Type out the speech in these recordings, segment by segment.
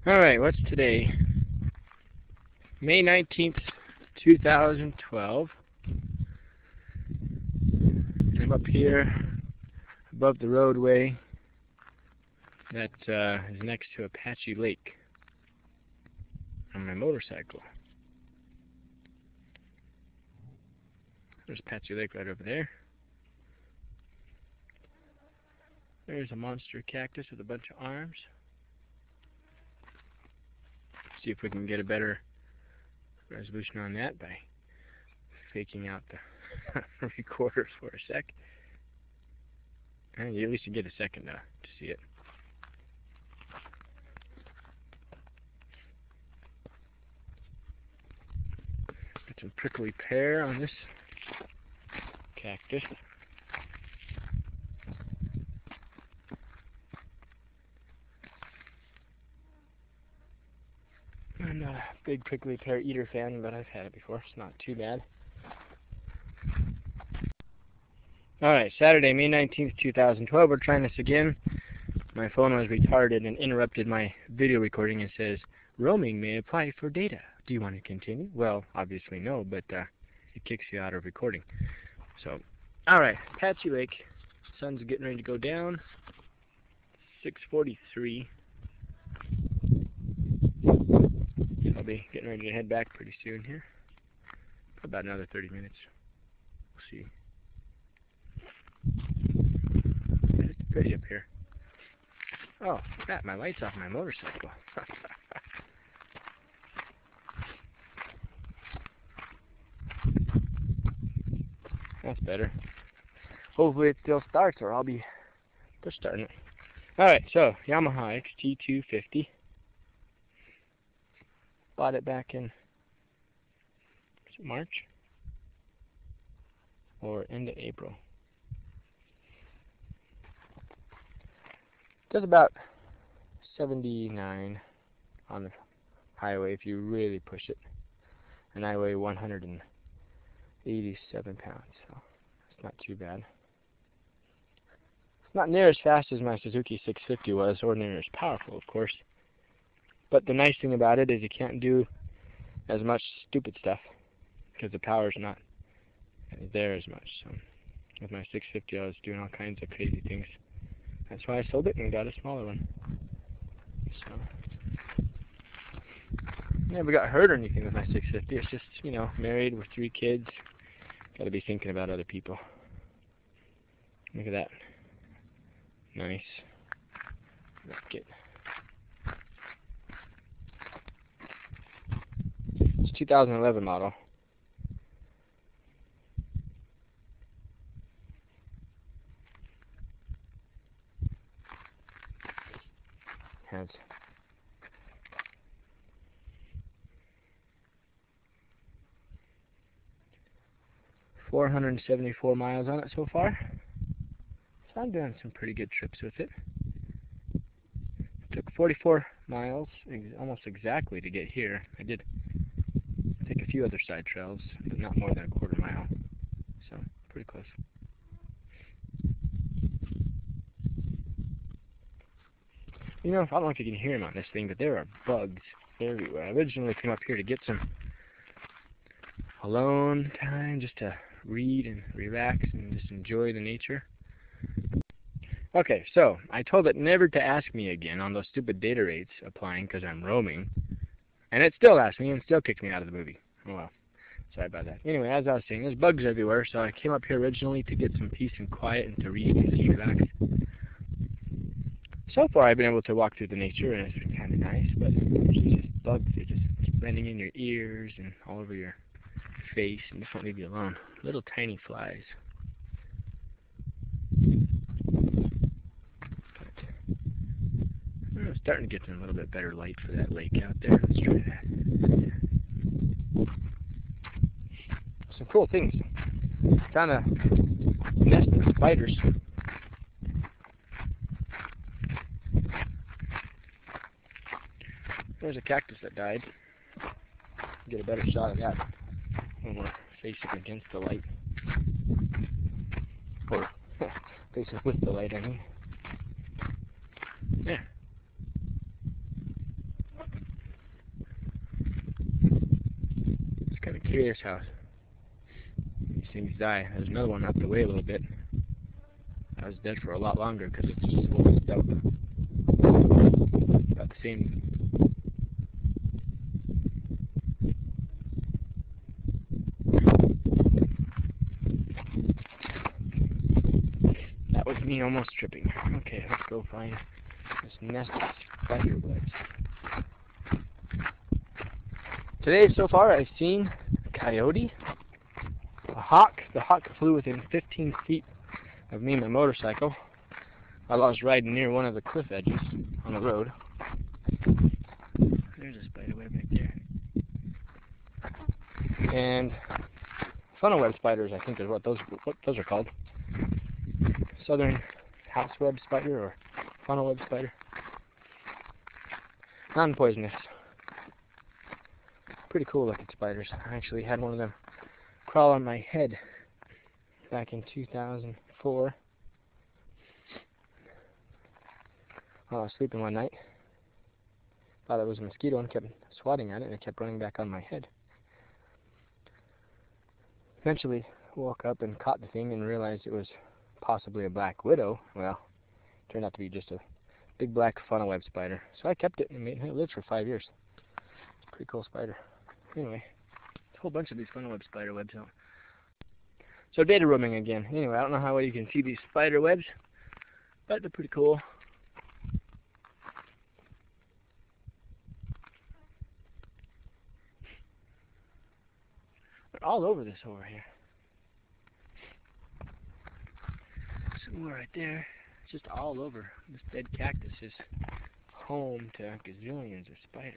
Alright, what's today? May 19th, 2012. I'm up here above the roadway that is next to Apache Lake on my motorcycle. There's Apache Lake right over there. There's a monster cactus with a bunch of arms. See if we can get a better resolution on that by faking out the recorder for a sec. And you at least get a second to see it. Got some prickly pear on this cactus. I'm not a big prickly pear eater fan, but I've had it before. It's not too bad. Alright, Saturday, May 19th, 2012. We're trying this again. My phone was retarded and interrupted my video recording and says, roaming may apply for data. Do you want to continue? Well, obviously no, but it kicks you out of recording. So, alright, Apache Lake. Sun's getting ready to go down. 6:43. I'll be getting ready to head back pretty soon here. For about another 30 minutes. We'll see. It's pretty up here. Oh, crap, my light's off my motorcycle. That's better. Hopefully it still starts or I'll be just starting it. Alright, so Yamaha XT250. Bought it back in March or end of April. Does about 79 on the highway if you really push it. And I weigh 187 pounds, so it's not too bad. It's not near as fast as my Suzuki 650 was, or near as powerful, of course. But the nice thing about it is you can't do as much stupid stuff because the power's not there as much. So with my 650 I was doing all kinds of crazy things. That's why I sold it and got a smaller one. So never got hurt or anything with my 650. It's just, you know, married with 3 kids. Got to be thinking about other people. Look at that. Nice. Like it. It's 2011 model. Has 474 miles on it so far. So I'm doing some pretty good trips with it. Took 44 miles, almost exactly, to get here. I did take a few other side trails, but not more than a quarter mile. So, pretty close. You know, I don't know if you can hear them on this thing, but there are bugs everywhere. I originally came up here to get some alone time, just to read and relax and just enjoy the nature. Okay, so I told it never to ask me again on those stupid data rates applying because I'm roaming. And it still asked me and still kicked me out of the movie. Oh well, sorry about that. Anyway, as I was saying, there's bugs everywhere, so I came up here originally to get some peace and quiet and to read and just relax. So far I've been able to walk through the nature and it's been kind of nice, but it's just bugs. They're just blending in your ears and all over your face and just won't leave you alone. Little tiny flies. But I'm starting to get a little bit better light for that lake out there. Let's try that. Some cool things. Found a nest of spiders. There's a cactus that died. Get a better shot of that when we're facing against the light. Or facing with the light, I mean. There. neighbor's house. These things die. There's another one up the way a little bit. I was dead for a lot longer because it's just swollen up. About the same. That was me almost tripping. Okay, let's go find this nest of spider webs. Today, so far, I've seen a coyote, a hawk. The hawk flew within 15 feet of me and my motorcycle while I was riding near one of the cliff edges on the road. There's a spider web right there. And funnel web spiders, I think is what those are called. Southern house web spider or funnel web spider. Non-poisonous. Pretty cool looking spiders. I actually had one of them crawl on my head back in 2004 while I was sleeping one night. Thought it was a mosquito and kept swatting at it, and it kept running back on my head. Eventually woke up and caught the thing and realized it was possibly a black widow. Well, it turned out to be just a big black funnel web spider. So I kept it and it lived for 5 years. Pretty cool spider. Anyway, a whole bunch of these funnel web spider webs out. So data roaming again. Anyway, I don't know how well you can see these spider webs, but they're pretty cool. They're all over this over here. Some more right there. It's just all over. This dead cactus is home to gazillions of spiders.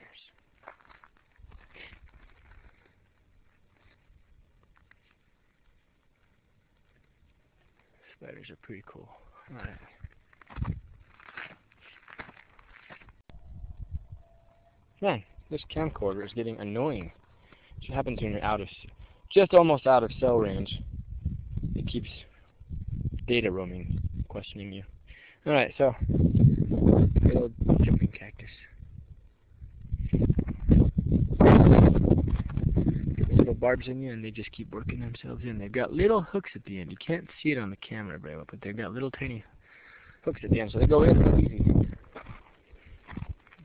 Spiders are pretty cool. Alright. Man, this camcorder is getting annoying. That's what happens when you're just almost out of cell range. It keeps data roaming, questioning you. Alright, so, little jumping cactus. Little barbs in you, and they just keep working themselves in. They've got little hooks at the end. You can't see it on the camera very well, but they've got little tiny hooks at the end, so they go in real easy.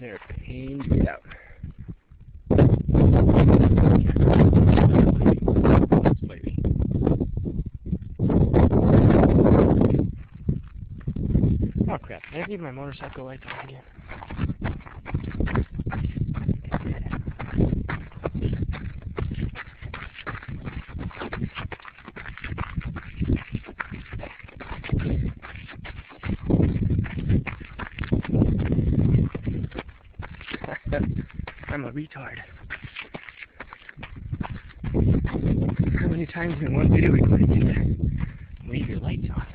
They're a pain to get out. Oh crap, did I leave my motorcycle lights on again? I'm a retard. How many times in one video recording did you leave your lights on?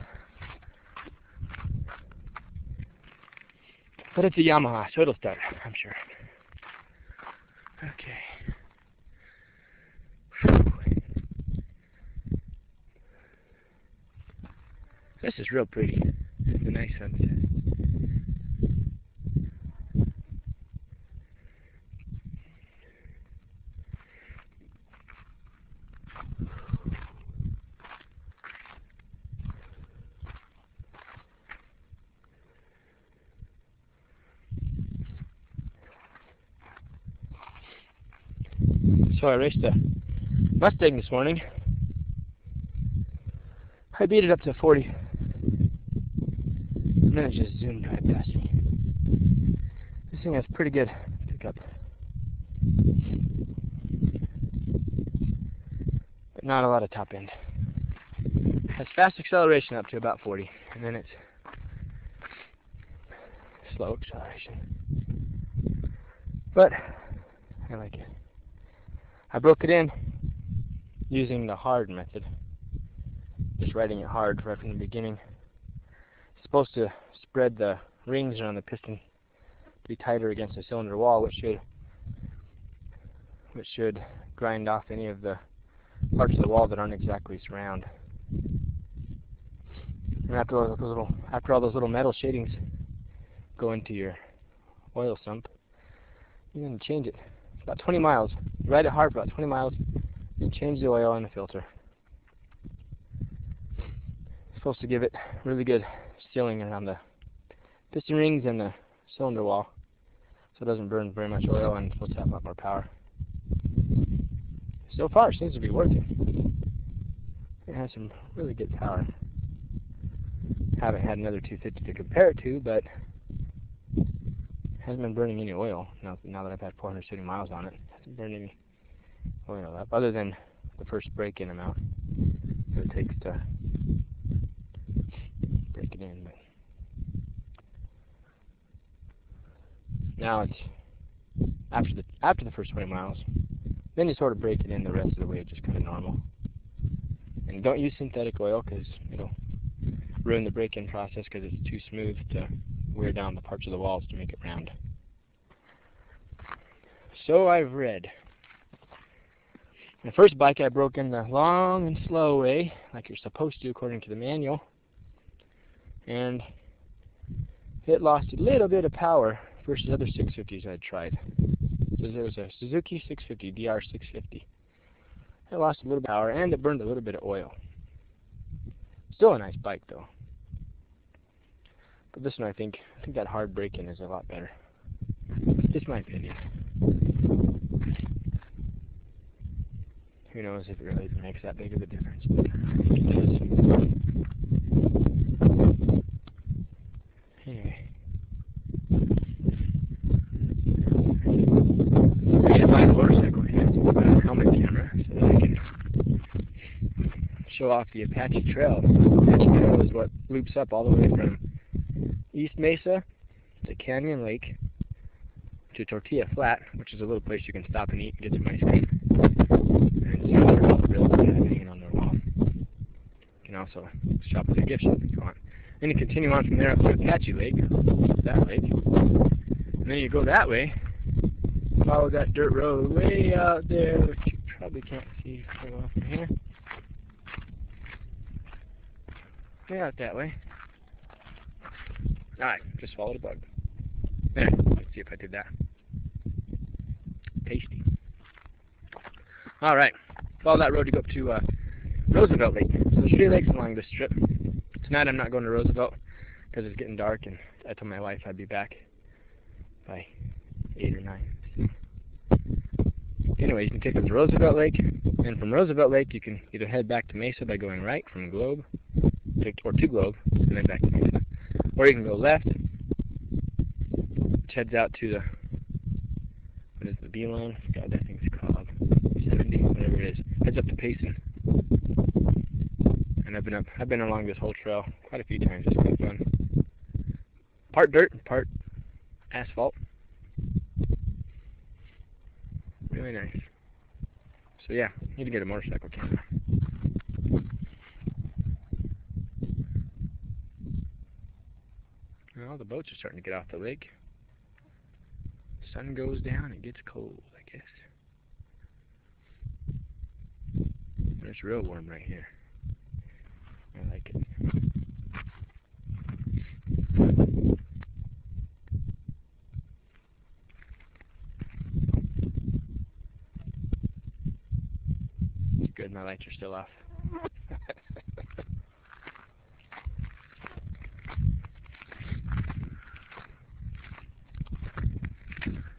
But it's a Yamaha, so it'll start, I'm sure. Okay. This is real pretty. It's a nice sunset. So I raced a Mustang this morning. I beat it up to 40. And then it just zoomed right past me. This thing has pretty good pickup. But not a lot of top end. It has fast acceleration up to about 40. And then it's slow acceleration. But I like it. I broke it in using the hard method, just riding it hard right from the beginning. It's supposed to spread the rings around the piston to be tighter against the cylinder wall, which should grind off any of the parts of the wall that aren't exactly surround. And after all those little metal shadings go into your oil sump, you're going to change it. About 20 miles. Ride it hard for about 20 miles, change the oil in the filter. It's supposed to give it really good sealing around the piston rings and the cylinder wall, so it doesn't burn very much oil and it's supposed to have a lot more power. So far it seems to be working. It has some really good power. Haven't had another 250 to compare it to, but it hasn't been burning any oil now that I've had 470 miles on it. It hasn't burned any oil up, other than the first break-in amount that it takes to break it in. But now it's after the first 20 miles, then you sort of break it in the rest of the way, just kind of normal. And don't use synthetic oil because it'll ruin the break-in process because it's too smooth to wear down the parts of the walls to make it round. So I've read. The first bike I broke in the long and slow way, like you're supposed to according to the manual, and it lost a little bit of power versus other 650s I'd tried. So there was a Suzuki 650, DR 650. It lost a little power and it burned a little bit of oil. Still a nice bike though. But this one I think that hard break-in is a lot better. Just my opinion. Who knows if it really makes that big of a difference, but I think it does. Anyway. I need to buy a motorcycle helmet camera so that I can show off the Apache Trail. Apache Trail is what loops up all the way from East Mesa to Canyon Lake to Tortilla Flat, which is a little place you can stop and eat and get some ice cream. And some other rails that have hanging on their wall. You can also shop at a gift shop if you want. Then you continue on from there up to Apache Lake, that lake. And then you go that way, follow that dirt road way out there, which you probably can't see very well from here. Way out that way. Alright, just swallowed a bug. There, let's see if I did that. Tasty. Alright, follow that road to go up to Roosevelt Lake. So there's 3 lakes along this strip. Tonight I'm not going to Roosevelt because it's getting dark and I told my wife I'd be back by 8 or 9. So. Anyway, you can take them to Roosevelt Lake, and from Roosevelt Lake you can either head back to Mesa by going right from Globe, or to Globe, and then back to Mesa. Or you can go left, which heads out to the, what is the B-line? I forgot what that thing's called. 70, whatever it is. Heads up to Payson. And I've been along this whole trail quite a few times. It's been fun. Part dirt, part asphalt. Really nice. So yeah, need to get a motorcycle camera. Well, the boats are starting to get off the lake. Sun goes down, it gets cold, I guess. But it's real warm right here. I like it. It's good, my lights are still off.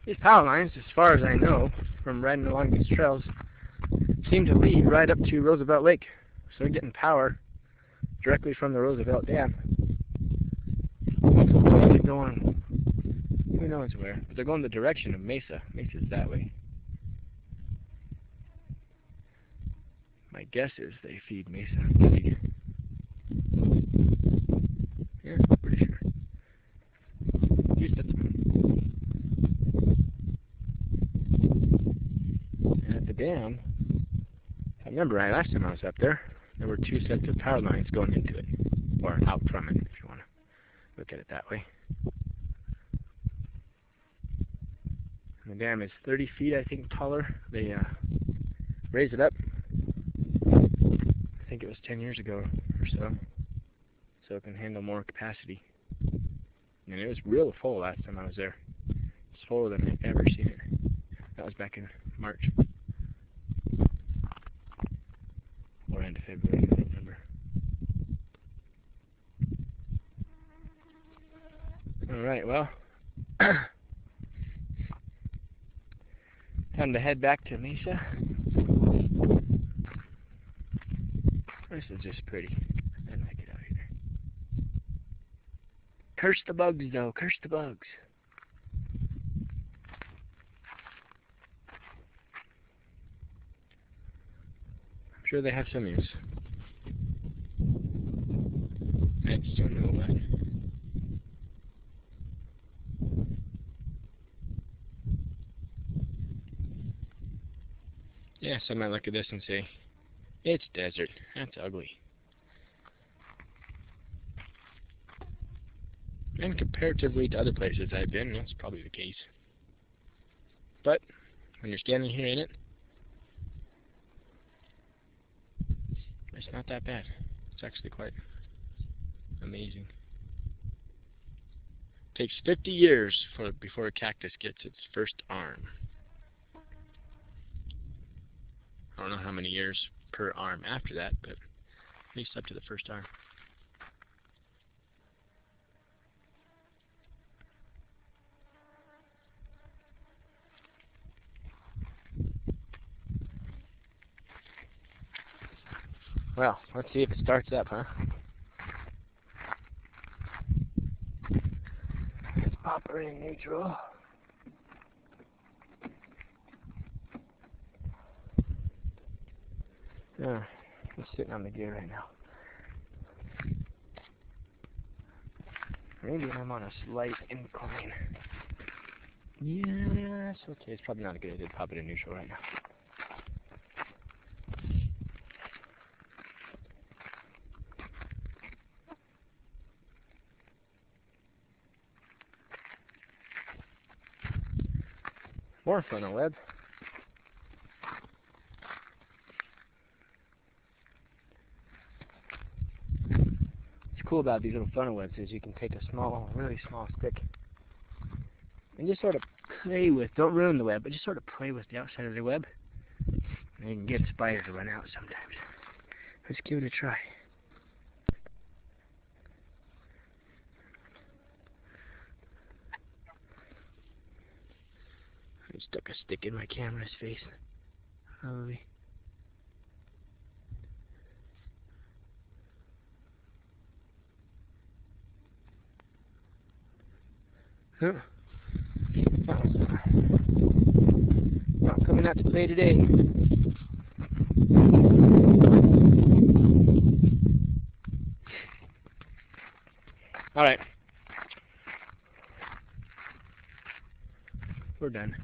These power lines, as far as I know, from riding along these trails, seem to lead right up to Roosevelt Lake. So they're getting power directly from the Roosevelt Dam. They're going, who knows where, but they're going the direction of Mesa. Mesa's that way. My guess is they feed Mesa. Yeah, pretty sure. And at the dam, if I remember right, last time I was up there, there were 2 sets of power lines going into it, or out from it, if you want to look at it that way. And the dam is 30 feet, I think, taller. They raised it up, I think it was 10 years ago or so it can handle more capacity. And it was real full last time I was there. It's fuller than I've ever seen it. That was back in March. end of February, I don't remember. Alright, well, time to head back to Mesa. This is just pretty. I like it out here. Curse the bugs, though. Curse the bugs. I'm sure they have some use. I just don't know what. Yeah, some might look at this and say, it's desert. That's ugly. And comparatively to other places I've been, that's probably the case. But when you're standing here in it, it's not that bad. It's actually quite amazing. It takes 50 years before a cactus gets its first arm. I don't know how many years per arm after that, but at least up to the first arm. Well, let's see if it starts up, huh? Let's pop her in neutral. I'm sitting on the gear right now. Maybe I'm on a slight incline. Yes, okay, it's probably not a good idea to pop it in neutral right now. More funnel web. What's cool about these little funnel webs is you can take a small, really small stick and just sort of play with, don't ruin the web, but just sort of play with the outside of the web. And you can get spiders to run out sometimes. Let's give it a try. I stuck a stick in my camera's face. Probably. Huh. Not coming out to play today. Alright. We're done.